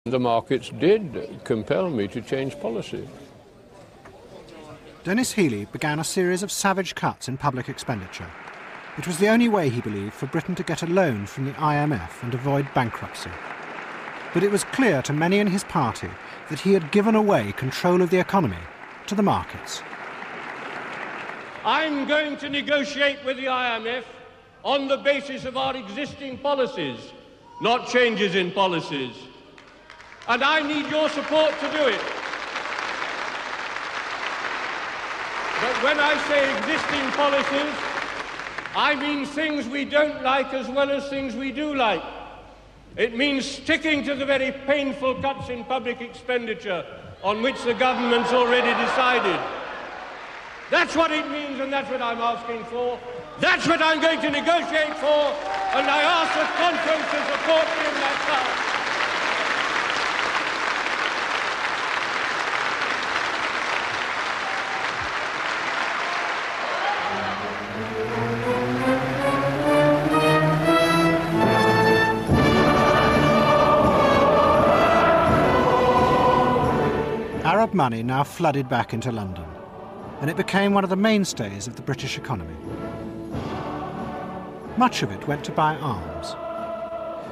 The markets did compel me to change policy. Dennis Healey began a series of savage cuts in public expenditure. It was the only way, he believed, for Britain to get a loan from the IMF and avoid bankruptcy. But it was clear to many in his party that he had given away control of the economy to the markets. I'm going to negotiate with the IMF on the basis of our existing policies, not changes in policies. And I need your support to do it. But when I say existing policies, I mean things we don't like as well as things we do like. It means sticking to the very painful cuts in public expenditure on which the government's already decided. That's what it means, and that's what I'm asking for. That's what I'm going to negotiate for, and I ask the conference to support me in that task. Arab money now flooded back into London, and it became one of the mainstays of the British economy. Much of it went to buy arms.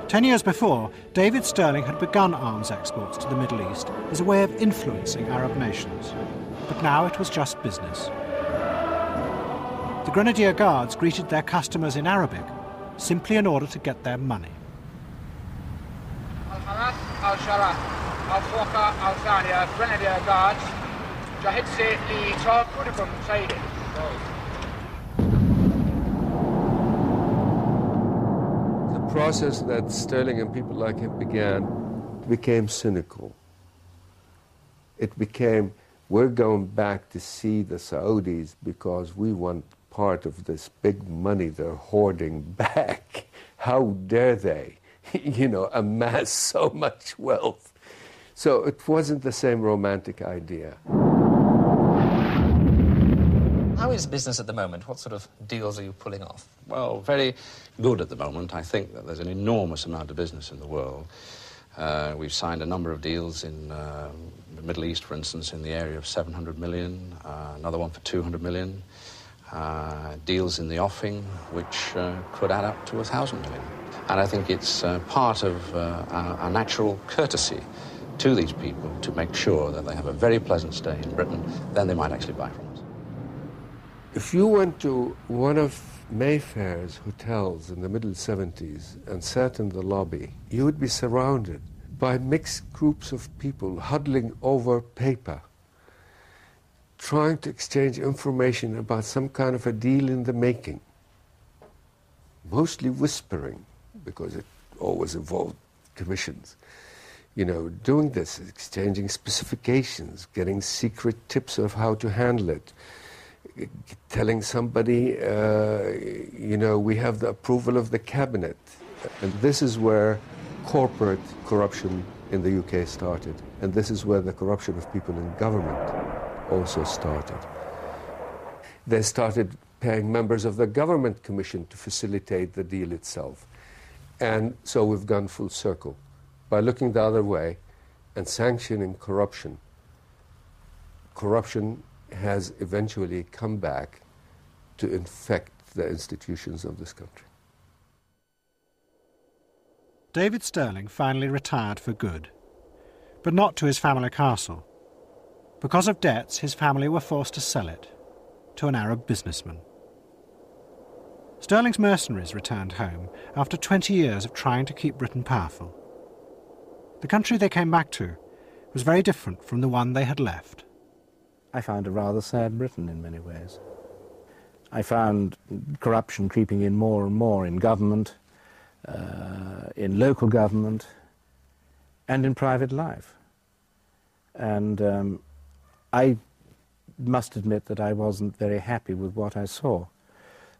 10 years before, David Stirling had begun arms exports to the Middle East as a way of influencing Arab nations. But now it was just business. The Grenadier Guards greeted their customers in Arabic, simply in order to get their money. Grenadier Guards. The process that Sterling and people like him began became cynical. It became, we're going back to see the Saudis because we want part of this big money they're hoarding back. How dare they, amass so much wealth? So it wasn't the same romantic idea. How is business at the moment? What sort of deals are you pulling off? Well, very good at the moment. I think that there's an enormous amount of business in the world. We've signed a number of deals in the Middle East, for instance, in the area of 700 million, another one for 200 million, deals in the offing, which could add up to 1,000 million. And I think it's part of our natural courtesy to these people to make sure that they have a very pleasant stay in Britain, then they might actually buy from us. If you went to one of Mayfair's hotels in the middle 70s and sat in the lobby, you would be surrounded by mixed groups of people huddling over paper, trying to exchange information about some kind of a deal in the making, mostly whispering, because it always involved commissions. Doing this, exchanging specifications, getting secret tips of how to handle it, telling somebody, we have the approval of the cabinet. And this is where corporate corruption in the UK started. And this is where the corruption of people in government also started. They started paying members of the government commission to facilitate the deal itself. And so we've gone full circle. By looking the other way and sanctioning corruption, corruption has eventually come back to infect the institutions of this country. David Stirling finally retired for good, but not to his family castle. Because of debts, his family were forced to sell it to an Arab businessman. Stirling's mercenaries returned home after 20 years of trying to keep Britain powerful. The country they came back to was very different from the one they had left. I found a rather sad Britain in many ways. I found corruption creeping in more and more in government, in local government, and in private life. And I must admit that I wasn't very happy with what I saw.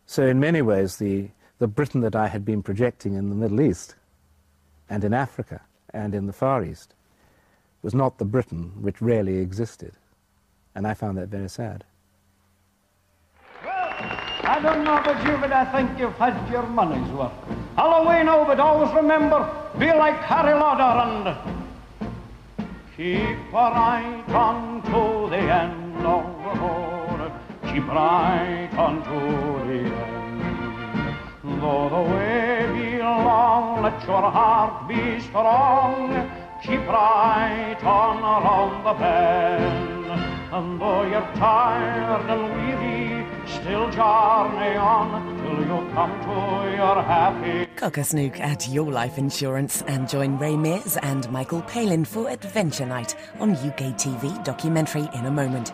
So in many ways, the Britain that I had been projecting in the Middle East and in Africa and in the Far East was not the Britain which really existed. And I found that very sad. Well, I don't know about you, but I think you've had your money's worth. Halloween, but always remember, be like Harry Lauder and Keep right on to the end of the road. Keep right on to the end. Though the way be long, let your heart be strong. Keep right on around the bend. And though you're tired and weary, still journey on till you come to your happy. Cock a snook at Your Life Insurance and join Ray Mears and Michael Palin for Adventure Night on UK TV documentary in a moment.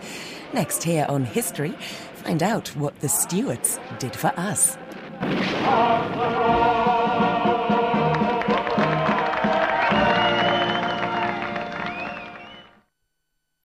Next here on History, find out what the Stuarts did for us. On the road.